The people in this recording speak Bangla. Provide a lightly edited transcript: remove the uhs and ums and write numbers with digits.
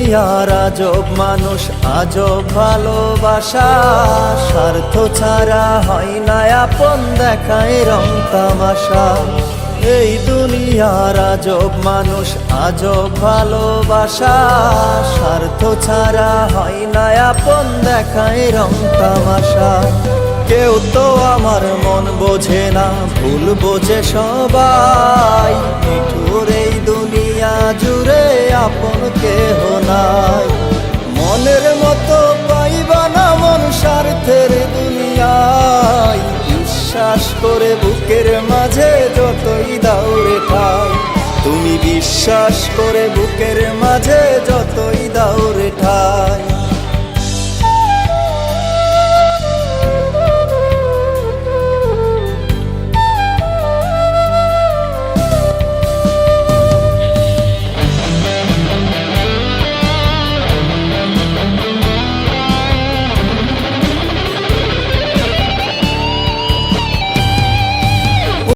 দুনিয়ার আজব মানুষ, আজব ভালোবাসা, স্বার্থ ছাড়া হয় না আপন, দেখায় রং তামাশা। এই দুনিয়ার আজব মানুষ, আজব ভালোবাসা, স্বার্থ ছাড়া হয় না আপন, দেখায় রং তামাশা। কেউ তো আমার মন বোঝে না, ভুল বোঝে সবাই, নিঠুর এই দুনিয়া জুড়ে আপন কেহ নাই। মনের মতো পাইবা না মন স্বার্থের দুনিয়ায়, বিশ্বাস করে বুকের মাঝে যতই দাও রে ঠাই, তুমি বিশ্বাস করে বুকের মাঝে যত